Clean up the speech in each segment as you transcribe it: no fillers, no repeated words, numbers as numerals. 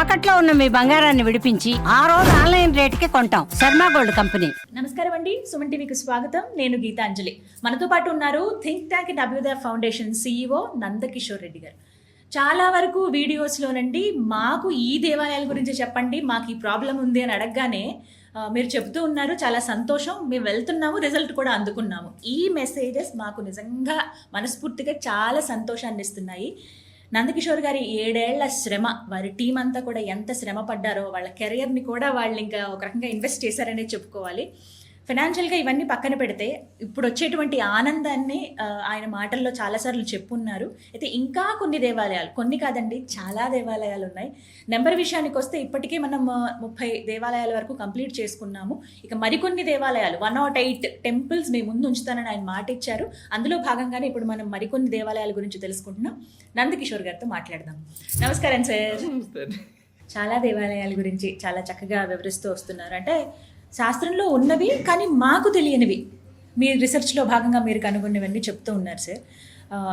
తాకట్లో ఉన్న మీ బంగారాన్ని విడిపించి ఆ రోజు ఆన్లైన్ రేటుకి కొంటాం. Sharma gold company. నమస్కారం అండి, సుమన్ టీవీకి స్వాగతం. నేను గీతాంజలి. మనతో పాటు ఉన్నారు థింక్ ట్యాంక్ డబ్ల్యూదే ఫౌండేషన్ CEO నందకిషోర్ రెడ్డి గారు. చాలా వరకు వీడియోస్లోనండి మాకు ఈ దేవాలయాల గురించి చెప్పండి, మాకు ఈ ప్రాబ్లం ఉంది అని అడగగానే మీరు చెబుతూ ఉన్నారు, చాలా సంతోషం, మేము వెళ్తున్నాము, రిజల్ట్ కూడా అందుకున్నాము. ఈ మెసేజెస్ మాకు నిజంగా మనస్ఫూర్తిగా చాలా సంతోషాన్ని ఇస్తున్నాయి. నందకిషోర్ గారి 7 ఏళ్ల శ్రమ, వారి టీం అంతా కూడా ఎంత శ్రమ పడ్డారో, వాళ్ళ కెరియర్ని కూడా వాళ్ళు ఇంకా ఒక రకంగా ఇన్వెస్ట్ చేశారనే చెప్పుకోవాలి. ఫైనాన్షియల్గా ఇవన్నీ పక్కన పెడితే ఇప్పుడు వచ్చేటువంటి ఆనందాన్ని ఆయన మాటల్లో చాలాసార్లు చెప్పున్నారు. అయితే ఇంకా కొన్ని దేవాలయాలు, కొన్ని కాదండి చాలా దేవాలయాలు ఉన్నాయి. నెంబర్ విషయానికి వస్తే ఇప్పటికే మనం 30 దేవాలయాల వరకు కంప్లీట్ చేసుకున్నాము. ఇక మరికొన్ని దేవాలయాలు 108 టెంపుల్స్ మీ ముందు ఉంచుతానని ఆయన మాట ఇచ్చారు. అందులో భాగంగానే ఇప్పుడు మనం మరికొన్ని దేవాలయాల గురించి తెలుసుకుంటున్నాం. నందకిషోర్ గారితో మాట్లాడదాం. నమస్కారం సార్. చాలా దేవాలయాల గురించి చాలా చక్కగా వివరిస్తూ వస్తున్నారు. అంటే శాస్త్రంలో ఉన్నవి కానీ మాకు తెలియనివి, మీ రీసెర్చ్లో భాగంగా మీరు కనుగొన్నవన్నీ చెప్తూ ఉన్నారు సార్.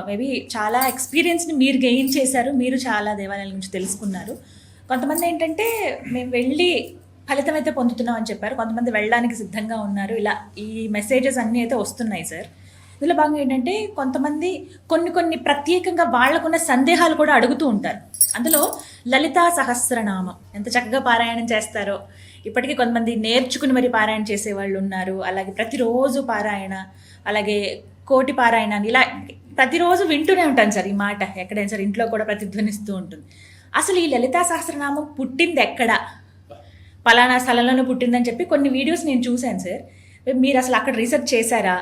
మేబీ చాలా ఎక్స్పీరియన్స్ని మీరు గెయిన్ చేశారు, మీరు చాలా దేవాలయాల గురించి తెలుసుకున్నారు. కొంతమంది ఏంటంటే మేము వెళ్ళి ఫలితం అయితే పొందుతున్నాం అని చెప్పారు, కొంతమంది వెళ్ళడానికి సిద్ధంగా ఉన్నారు. ఇలా ఈ మెసేజెస్ అన్నీ అయితే వస్తున్నాయి సార్. ఇందులో భాగంగా ఏంటంటే కొంతమంది కొన్ని ప్రత్యేకంగా వాళ్ళకున్న సందేహాలు కూడా అడుగుతూ ఉంటారు. అందులో లలితా సహస్రనామం ఎంత చక్కగా పారాయణం చేస్తారో, ఇప్పటికీ కొంతమంది నేర్చుకుని మరి పారాయణ చేసేవాళ్ళు ఉన్నారు. అలాగే ప్రతిరోజు పారాయణ, అలాగే కోటి పారాయణ, ఇలా ప్రతిరోజు వింటూనే ఉంటాను సార్ ఈ మాట. ఎక్కడైనా సార్ ఇంట్లో కూడా ప్రతిధ్వనిస్తూ ఉంటుంది. అసలు ఈ లలితా సహస్రనామం పుట్టింది ఎక్కడ, పలానా స్థలంలోనే పుట్టిందని చెప్పి కొన్ని వీడియోస్ నేను చూశాను సార్. మీరు అసలు అక్కడ రీసెర్చ్ చేశారా?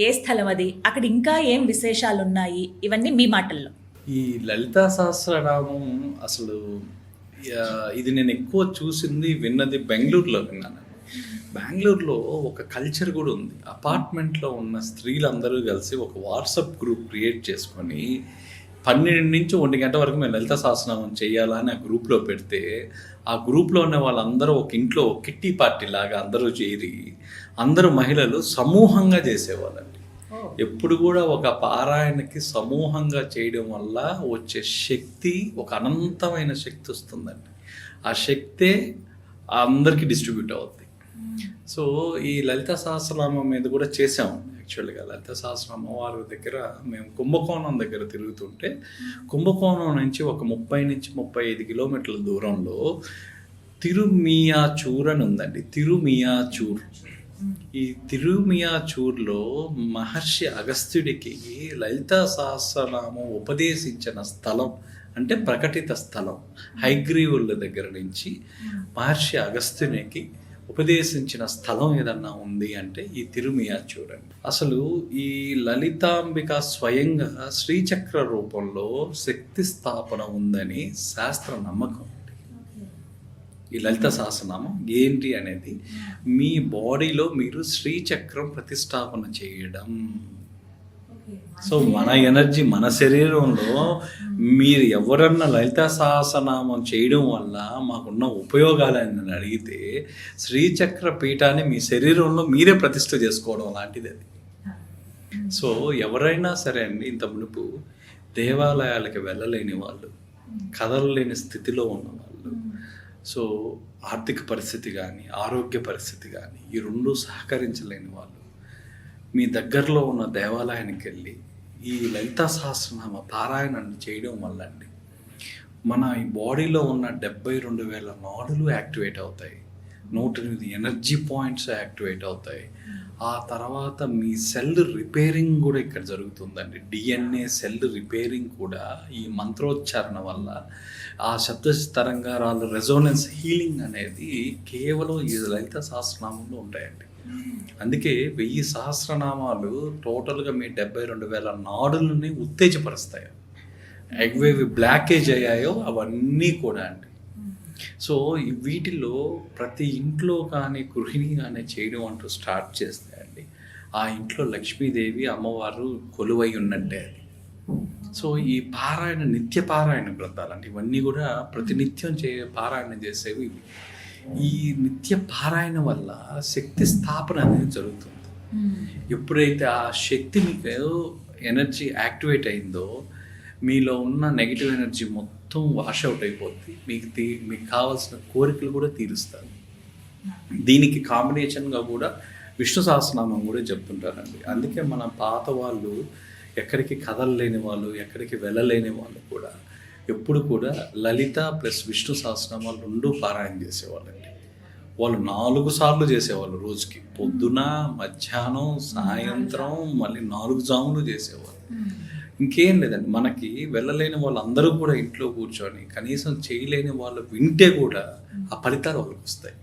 ఏ స్థలం అది, అక్కడ ఇంకా ఏం విశేషాలు ఉన్నాయి, ఇవన్నీ మీ మాటల్లో. ఈ లలితా సహస్రనామం అసలు ఇది నేను ఎక్కువ చూసింది, విన్నది బెంగళూరులో విన్నాను. బెంగళూరులో ఒక కల్చర్ కూడా ఉంది. అపార్ట్మెంట్లో ఉన్న స్త్రీలందరూ కలిసి ఒక వాట్సాప్ గ్రూప్ క్రియేట్ చేసుకొని 12 నుంచి 1 గంట వరకు మేము లలితా సహస్రనామం చేయాలా అని ఆ గ్రూప్లో పెడితే, ఆ గ్రూప్లో ఉన్న వాళ్ళందరూ ఒక ఇంట్లో ఒక కిట్టి పార్టీ లాగా అందరూ చేరి అందరూ మహిళలు సమూహంగా చేసేవాళ్ళండి. ఎప్పుడు కూడా ఒక పారాయణకి సమూహంగా చేయడం వల్ల వచ్చే శక్తి ఒక అనంతమైన శక్తి వస్తుందండి. ఆ శక్తే అందరికీ డిస్ట్రిబ్యూట్ అవుద్ది. సో ఈ లలితా సహస్రనామం మీద కూడా చేసాము. యాక్చువల్గా లలితా సహస్రనామం వారి దగ్గర మేము కుంభకోణం దగ్గర తిరుగుతుంటే, కుంభకోణం నుంచి ఒక 30 నుంచి 35 కిలోమీటర్ల దూరంలో తిరుమియాచూర్ అని ఉందండి. తిరుమియాచూర్. ఈ తిరుమియాచూర్లో మహర్షి అగస్త్యుడికి లలితా సహస్రనామం ఉపదేశించిన స్థలం, అంటే ప్రకటిత స్థలం. హైగ్రీవుల దగ్గర నుంచి మహర్షి అగస్త్యునికి ఉపదేశించిన స్థలం ఏదన్నా ఉంది అంటే ఈ తిరుమియాచూర్ అండి. అసలు ఈ లలితాంబిక స్వయంగా శ్రీచక్ర రూపంలో శక్తి స్థాపన ఉందని శాస్త్ర నమ్మకం. ఈ లలిత సహస్రనామం ఏంటి అనేది, మీ బాడీలో మీరు శ్రీచక్రం ప్రతిష్టాపన చేయడం. సో మన ఎనర్జీ, మన శరీరంలో మీరు ఎవరన్నా లలితా సహస్రనామం చేయడం వల్ల మాకున్న ఉపయోగాలని అడిగితే, శ్రీచక్ర పీఠాన్ని మీ శరీరంలో మీరే ప్రతిష్ఠ చేసుకోవడం లాంటిది అది. సో ఎవరైనా సరే అండి, ఇంత మునుపు దేవాలయాలకి వెళ్ళలేని వాళ్ళు, కదలలేని స్థితిలో ఉన్నవాళ్ళు, సో ఆర్థిక పరిస్థితి కానీ ఆరోగ్య పరిస్థితి కానీ ఈ రెండు సహకరించలేని వాళ్ళు మీ దగ్గరలో ఉన్న దేవాలయానికి వెళ్ళి ఈ లలితా సహస్రనామ పారాయణాన్ని చేయడం వల్ల అండి మన ఈ బాడీలో ఉన్న 72,000 నాడులు యాక్టివేట్ అవుతాయి, 108 ఎనర్జీ పాయింట్స్ యాక్టివేట్ అవుతాయి. ఆ తర్వాత మీ సెల్ రిపేరింగ్ కూడా ఇక్కడ జరుగుతుందండి. DNA సెల్ రిపేరింగ్ కూడా ఈ మంత్రోచ్చారణ వల్ల, ఆ శబ్ద తరంగాల రెజోనెన్స్ హీలింగ్ అనేది కేవలం ఈ లలిత సహస్రనామంలో ఉంటాయండి. అందుకే 1000 సహస్రనామాలు టోటల్గా మీ 72,000 నాడులని ఉత్తేజపరుస్తాయి. ఎగ్వేవి బ్లాకేజ్ అయ్యాయో అవన్నీ కూడా అండి. సో వీటిలో ప్రతి ఇంట్లో కానీ గృహిణి కానీ చేయడం అంటూ స్టార్ట్ చేస్తే అండి, ఆ ఇంట్లో లక్ష్మీదేవి అమ్మవారు కొలువై ఉన్నట్టే అది. సో ఈ పారాయణ, నిత్య పారాయణ గ్రంథాలండి ఇవన్నీ కూడా ప్రతినిత్యం పారాయణ చేసేవి. ఈ నిత్య పారాయణ వల్ల శక్తి స్థాపన అనేది జరుగుతుంది. ఎప్పుడైతే ఆ శక్తి మీకు ఎనర్జీ యాక్టివేట్ అయిందో, మీలో ఉన్న నెగిటివ్ ఎనర్జీ మొత్తం వాష్ అవుట్ అయిపోద్ది. మీకు కావాల్సిన కోరికలు కూడా తీరుస్తారు. దీనికి కాంబినేషన్గా కూడా విష్ణు సహస్రనామం కూడా చెప్తుంటారండి. అందుకే మన పాత వాళ్ళు ఎక్కడికి కదలలేని వాళ్ళు, ఎక్కడికి వెళ్ళలేని వాళ్ళు కూడా ఎప్పుడు కూడా లలిత ప్లస్ విష్ణు సహస్రనామాలు 2 పారాయణ చేసేవాళ్ళండి. వాళ్ళు 4 సార్లు చేసేవాళ్ళు రోజుకి. పొద్దున, మధ్యాహ్నం, సాయంత్రం, మళ్ళీ 4 జాములు చేసేవాళ్ళు. ఇంకేం లేదండి, మనకి వెళ్ళలేని వాళ్ళందరూ కూడా ఇంట్లో కూర్చొని కనీసం చేయలేని వాళ్ళు వింటే కూడా ఆ ఫలితాలు వాళ్ళకి వస్తాయి.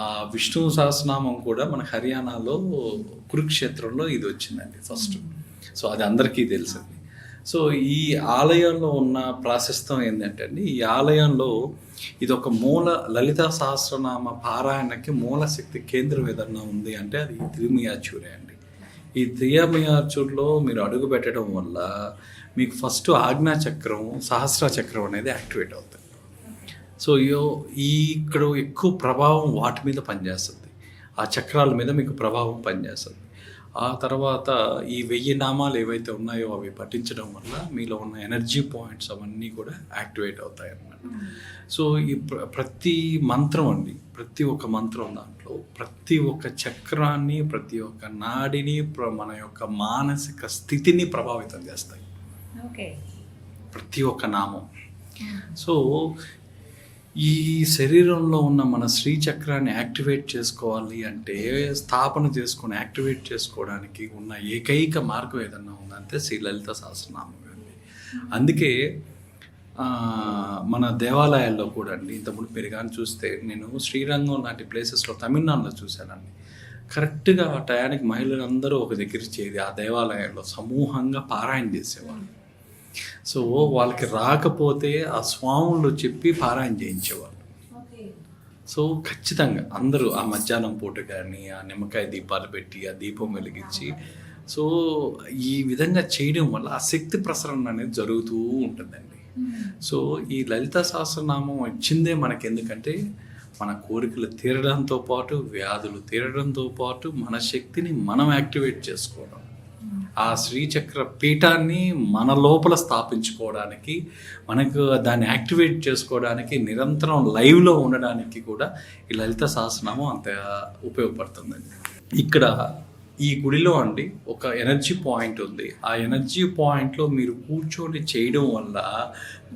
ఆ విష్ణు సహస్రనామం కూడా మన హర్యానాలో కురుక్షేత్రంలో ఇది వచ్చిందండి ఫస్ట్. సో అది అందరికీ తెలిసింది. సో ఈ ఆలయంలో ఉన్న ప్రాశస్త్యం ఏంటంటే అండి, ఈ ఆలయంలో ఇది ఒక మూల లలితా సహస్రనామ పారాయణకి మూల శక్తి కేంద్రం ఏదన్నా ఉంది అంటే అది తిరుమియాచూరే అండి. ఈ తిరుమియాచూర్లో మీరు అడుగు పెట్టడం వల్ల మీకు ఫస్ట్ ఆజ్ఞా చక్రం, సహస్ర చక్రం అనేది యాక్టివేట్ అవుతుంది. సో ఇక్కడ ఎక్కువ ప్రభావం వాటి మీద పనిచేస్తుంది, ఆ చక్రాల మీద మీకు ప్రభావం పనిచేస్తుంది. ఆ తర్వాత ఈ 1000 నామాలు ఏవైతే ఉన్నాయో అవి పఠించడం వల్ల మీలో ఉన్న ఎనర్జీ పాయింట్స్ అవన్నీ కూడా యాక్టివేట్ అవుతాయి అన్నమాట. సో ఈ ప్రతి మంత్రం అండి, ప్రతి ఒక్క మంత్రం దాంట్లో ప్రతి ఒక్క చక్రాన్ని, ప్రతి ఒక్క నాడిని, మన యొక్క మానసిక స్థితిని ప్రభావితం చేస్తాయి ప్రతి ఒక్క నామం. సో ఈ శరీరంలో ఉన్న మన శ్రీచక్రాన్ని యాక్టివేట్ చేసుకోవాలి అంటే, స్థాపన చేసుకొని యాక్టివేట్ చేసుకోవడానికి ఉన్న ఏకైక మార్గం ఏదన్నా ఉందంటే శ్రీ లలిత సహస్రనామం అండి. అందుకే మన దేవాలయాల్లో కూడా అండి, ఇంతకుముందు మీరు కానీ చూస్తే నేను శ్రీరంగం లాంటి ప్లేసెస్లో తమిళనాడులో చూశానండి. కరెక్ట్గా ఆ టయానికి మహిళలందరూ ఒక దగ్గర చేరి ఆ దేవాలయాల్లో సమూహంగా పారాయణ చేసేవాళ్ళు. సో వాళ్ళకి రాకపోతే ఆ స్వాములు చెప్పి పారాయణ చేయించేవాళ్ళు. సో ఖచ్చితంగా అందరూ ఆ మధ్యాహ్నం పూట కానీ ఆ నిమ్మకాయ దీపాలు పెట్టి ఆ దీపం వెలిగించి, సో ఈ విధంగా చేయడం వల్ల ఆ శక్తి ప్రసరణ అనేది జరుగుతూ ఉంటుందండి. సో ఈ లలిత సహస్రనామం వచ్చిందే మనకి ఎందుకంటే మన కోరికలు తీరడంతో పాటు, వ్యాధులు తీరడంతో పాటు మన శక్తిని మనం యాక్టివేట్ చేసుకోవడం, ఆ శ్రీచక్ర పీఠాన్ని మన లోపల స్థాపించుకోవడానికి, మనకు దాన్ని యాక్టివేట్ చేసుకోవడానికి, నిరంతరం లైవ్లో ఉండడానికి కూడా ఈ లలిత సహస్రనామం అంత ఉపయోగపడుతుందండి. ఇక్కడ ఈ గుడిలో అండి ఒక ఎనర్జీ పాయింట్ ఉంది. ఆ ఎనర్జీ పాయింట్లో మీరు కూర్చొని చేయడం వల్ల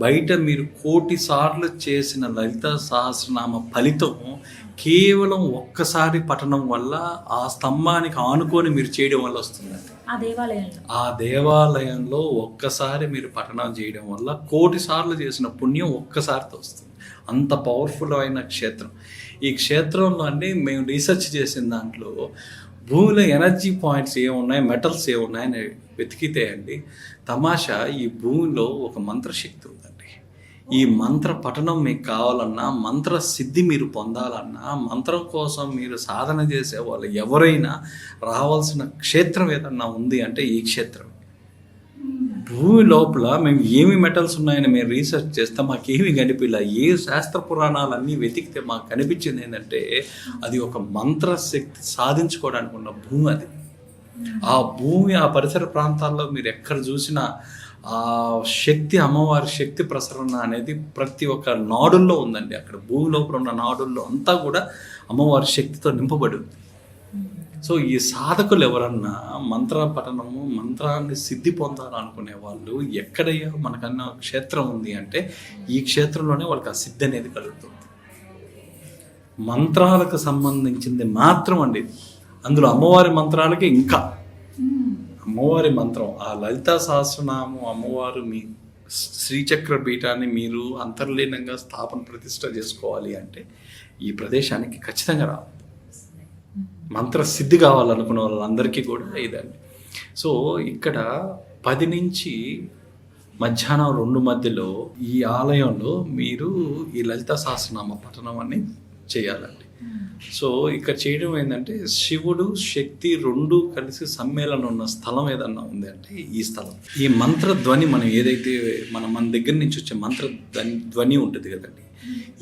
బయట మీరు 1,000,000 సార్లు చేసిన లలిత సహస్రనామ ఫలితం కేవలం ఒక్కసారి పఠనం వల్ల ఆ స్తంభానికి ఆనుకొని మీరు చేయడం వల్ల వస్తుందండి. ఆ దేవాలయంలో ఒక్కసారి మీరు పఠనం చేయడం వల్ల 1,000,000 సార్లు చేసిన పుణ్యం ఒక్కసారితో వస్తుంది. అంత పవర్ఫుల్ అయిన క్షేత్రం. ఈ క్షేత్రంలో అండి మేము రీసెర్చ్ చేసిన దాంట్లో భూమిలో ఎనర్జీ పాయింట్స్ ఏమున్నాయి, మెటల్స్ ఏమున్నాయని వెతికితే అండి తమాషా ఈ భూమిలో ఒక మంత్రశక్తి ఉందండి. ఈ మంత్ర పఠనం మీకు కావాలన్నా, మంత్ర సిద్ధి మీరు పొందాలన్నా, మంత్రం కోసం మీరు సాధన చేసే వాళ్ళు ఎవరైనా రావాల్సిన క్షేత్రం ఏదన్నా ఉంది అంటే ఈ క్షేత్రం. భూమి లోపల మేము ఏమి మెటల్స్ ఉన్నాయని మేము రీసెర్చ్ చేస్తే మాకేమీ కనిపించలే. ఏ శాస్త్ర పురాణాలన్నీ వెతికితే మాకు కనిపించింది ఏంటంటే అది ఒక మంత్రశక్తి సాధించుకోవడానికి ఉన్న భూమి అది. ఆ భూమి, ఆ పరిసర ప్రాంతాల్లో మీరు ఎక్కడ చూసినా ఆ శక్తి, అమ్మవారి శక్తి ప్రసరణ అనేది ప్రతి ఒక్క నాడుల్లో ఉందండి. అక్కడ భూమి లోపల ఉన్న నాడుల్లో అంతా కూడా అమ్మవారి శక్తితో నింపబడి ఉంది. సో ఈ సాధకులు ఎవరన్నా మంత్ర పఠనము, మంత్రాన్ని సిద్ధి పొందాలనుకునే వాళ్ళు ఎక్కడయ్యా మనకన్నా క్షేత్రం ఉంది అంటే ఈ క్షేత్రంలోనే వాళ్ళకి ఆ సిద్ధి అనేది కలుగుతుంది. మంత్రాలకు సంబంధించింది మాత్రం అండి, అందులో అమ్మవారి మంత్రాలకి ఇంకా అమ్మవారి మంత్రం, ఆ లలితా సహస్రనామం, అమ్మవారు మీ శ్రీచక్ర పీఠాన్ని మీరు అంతర్లీనంగా స్థాపన ప్రతిష్ట చేసుకోవాలి అంటే ఈ ప్రదేశానికి ఖచ్చితంగా రావాలి. మంత్ర సిద్ధి కావాలనుకున్న వాళ్ళందరికీ కూడా ఇదండి. సో ఇక్కడ 10 నుంచి మధ్యాహ్నం 2 మధ్యలో ఈ ఆలయంలో మీరు ఈ లలితా సహస్రనామ పఠనం అని చేయాలండి. సో ఇక్కడ చేయడం ఏంటంటే శివుడు, శక్తి 2 కలిసి సమ్మేళనం ఉన్న స్థలం ఏదన్నా ఉంది అంటే ఈ స్థలం. ఈ మంత్రధ్వని మనం ఏదైతే మన దగ్గర నుంచి వచ్చే మంత్ర ధ్వని ఉంటుంది కదండి,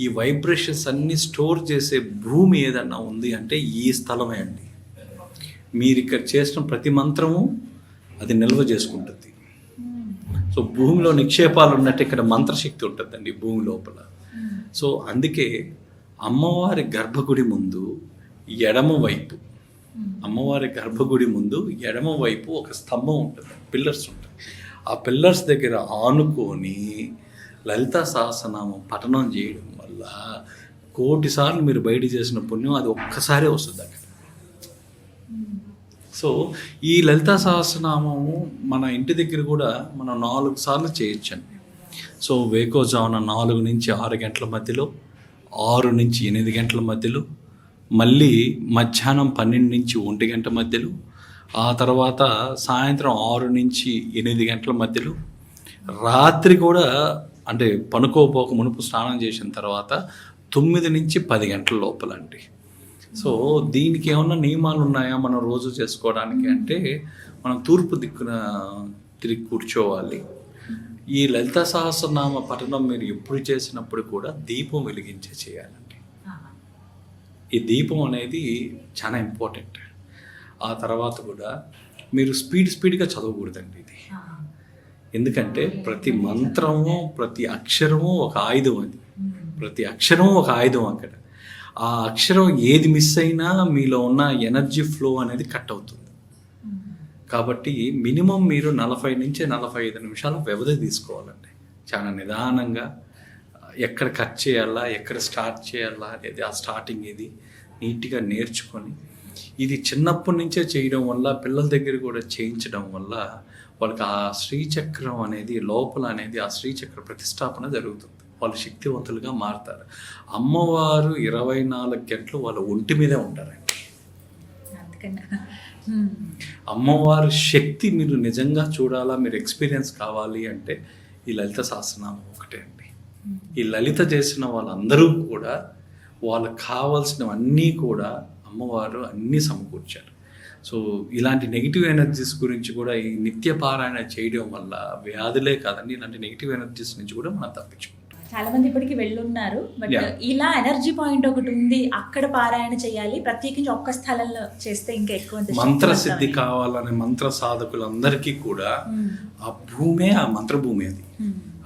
ఈ వైబ్రేషన్స్ అన్ని స్టోర్ చేసే భూమి ఏదన్నా ఉంది అంటే ఈ స్థలమే అండి. మీరు ఇక్కడ చేసిన ప్రతి మంత్రము అది నిల్వ చేసుకుంటుంది. సో భూమిలో నిక్షేపాలు ఉన్నట్టు ఇక్కడ మంత్రశక్తి ఉంటుందండి భూమి లోపల. సో అందుకే అమ్మవారి గర్భగుడి ముందు ఎడమవైపు ఎడమవైపు ఒక స్తంభం ఉంటుంది, పిల్లర్స్ ఉంటాయి. ఆ పిల్లర్స్ దగ్గర ఆనుకొని లలితా సహస్రనామం పఠనం చేయడం వల్ల 1,000,000 సార్లు మీరు బయట చేసిన పుణ్యం అది ఒక్కసారే వస్తుంది అక్కడ. సో ఈ లలితా సహస్రనామము మన ఇంటి దగ్గర కూడా మనం 4 సార్లు చేయొచ్చండి. సో వేకోజామున 4 నుంచి 6 గంటల మధ్యలో, 6 నుంచి 8 గంటల మధ్యలో, మళ్ళీ మధ్యాహ్నం 12 నుంచి 1 గంట మధ్యలో, ఆ తర్వాత సాయంత్రం 6 నుంచి 8 గంటల మధ్యలో, రాత్రి కూడా అంటే పనుకోపోక మునుపు స్నానం చేసిన తర్వాత 9 నుంచి 10 గంటల లోపలండి. సో దీనికి ఏమన్నా నియమాలు ఉన్నాయా మనం రోజు చేసుకోవడానికి అంటే, మనం తూర్పు దిక్కున తిరిగి కూర్చోవాలి. ఈ లలితా సహస్రనామ పఠనం మీరు ఎప్పుడు చేసినప్పుడు కూడా దీపం వెలిగించే చేయాలండి. ఈ దీపం అనేది చాలా ఇంపార్టెంట్. ఆ తర్వాత కూడా మీరు స్పీడ్గా చదవకూడదండి ఇది. ఎందుకంటే ప్రతి మంత్రము, ప్రతి అక్షరము ఒక ఆయుధం. అది ప్రతి అక్షరము ఒక ఆయుధం. అక్కడ ఆ అక్షరం ఏది మిస్ అయినా మీలో ఉన్న ఎనర్జీ ఫ్లో అనేది కట్ అవుతుంది. కాబట్టి మినిమం మీరు 40 నుంచి 45 నిమిషాల వ్యవధి తీసుకోవాలండి. చాలా నిదానంగా ఎక్కడ కట్ చేయాలా, ఎక్కడ స్టార్ట్ చేయాలా అనేది ఆ స్టార్టింగ్ ఇది నీట్గా నేర్చుకొని, ఇది చిన్నప్పటి నుంచే చేయడం వల్ల, పిల్లల దగ్గర కూడా చేయించడం వల్ల వాళ్ళకి ఆ శ్రీచక్రం అనేది లోపల అనేది ఆ శ్రీచక్ర ప్రతిష్టాపన జరుగుతుంది. వాళ్ళు శక్తివంతులుగా మారుతారు. అమ్మవారు 24 గంటలు వాళ్ళ ఒంటి మీదే ఉంటారండి. అమ్మవారి శక్తి మీరు నిజంగా చూడాలా, మీరు ఎక్స్పీరియన్స్ కావాలి అంటే ఈ లలిత సహస్రనామం ఒకటే అండి. ఈ లలిత చేసిన వాళ్ళందరూ కూడా వాళ్ళకి కావాల్సినవన్నీ కూడా అమ్మవారు అన్నీ సమకూర్చారు. సో ఇలాంటి నెగిటివ్ ఎనర్జీస్ గురించి కూడా ఈ నిత్య పారాయణ చేయడం వల్ల వ్యాధులే కాదండి, ఇలాంటి నెగిటివ్ ఎనర్జీస్ నుంచి కూడా మనం తప్పించుకుంటాం. చాలా మంది ఇప్పటికి వెళ్ళున్నారు, బట్ ఇలా ఎనర్జీ పాయింట్ ఒకటి ఉంది, అక్కడ పారాయణ చేయాలి, ప్రత్యేకించి ఒక్క స్థలంలో చేస్తే ఇంకా ఎక్కువ మంత్ర సిద్ధి కావాలనే మంత్ర సాధకులందరికీ కూడా ఆ భూమే ఆ మంత్రభూమి. అది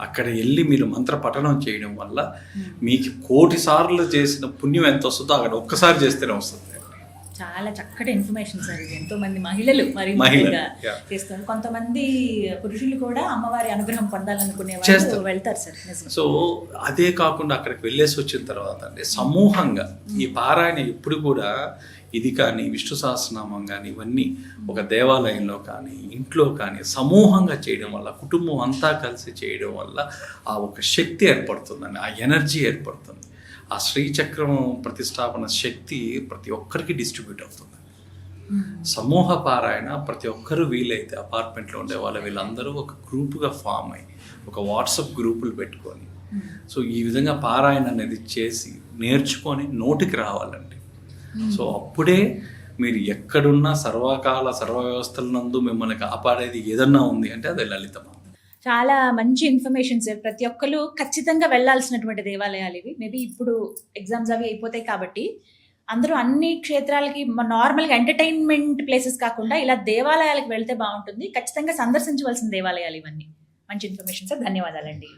అక్కడ వెళ్ళి మీరు మంత్ర పఠనం చేయడం వల్ల మీకు 1,000,000 సార్లు చేసిన పుణ్యం ఎంత వస్తుందో అక్కడ ఒక్కసారి చేస్తేనే వస్తుంది. చాలా చక్కటి ఇన్ఫర్మేషన్ సార్ ఇది. ఎంతో మంది మహిళలు మరి చేస్తారు, కొంతమంది పురుషులు కూడా అమ్మవారి అనుగ్రహం పొందాలనుకునే వాళ్ళు వెళ్తారు సార్. సో అదే కాకుండా అక్కడికి వెళ్ళేసి వచ్చిన తర్వాత అంటే సమూహంగా ఈ పారాయణ ఎప్పుడు కూడా ఇది కానీ విష్ణు సహస్రనామం కానీ ఇవన్నీ ఒక దేవాలయంలో కానీ ఇంట్లో కానీ సమూహంగా చేయడం వల్ల, కుటుంబం అంతా కలిసి చేయడం వల్ల ఆ ఒక శక్తి ఏర్పడుతుందండి, ఆ ఎనర్జీ ఏర్పడుతుంది. ఆ శ్రీచక్రం ప్రతిష్టాపన శక్తి ప్రతి ఒక్కరికి డిస్ట్రిబ్యూట్ అవుతుంది. సమూహ పారాయణ ప్రతి ఒక్కరు వీలైతే అపార్ట్మెంట్లో ఉండే వీళ్ళందరూ ఒక గ్రూపుగా ఫామ్ అయ్యి ఒక వాట్సాప్ గ్రూపులు పెట్టుకొని సో ఈ విధంగా పారాయణ అనేది చేసి నేర్చుకొని నోటికి రావాలండి. సో అప్పుడే మీరు ఎక్కడున్నా సర్వకాల సర్వ వ్యవస్థలందు మిమ్మల్ని కాపాడేది ఏదన్నా ఉంది అంటే అది లలితమ్మ. చాలా మంచి ఇన్ఫర్మేషన్ సార్. ప్రతి ఒక్కరు ఖచ్చితంగా వెళ్ళాల్సినటువంటి దేవాలయాలు ఇవి. మేబీ ఇప్పుడు ఎగ్జామ్స్ అవి అయిపోతాయి కాబట్టి అందరూ అన్ని క్షేత్రాలకి నార్మల్గా ఎంటర్టైన్మెంట్ ప్లేసెస్ కాకుండా ఇలా దేవాలయాలకు వెళ్తే బాగుంటుంది. ఖచ్చితంగా సందర్శించవలసిన దేవాలయాలు ఇవన్నీ. మంచి ఇన్ఫర్మేషన్ సార్, ధన్యవాదాలండి.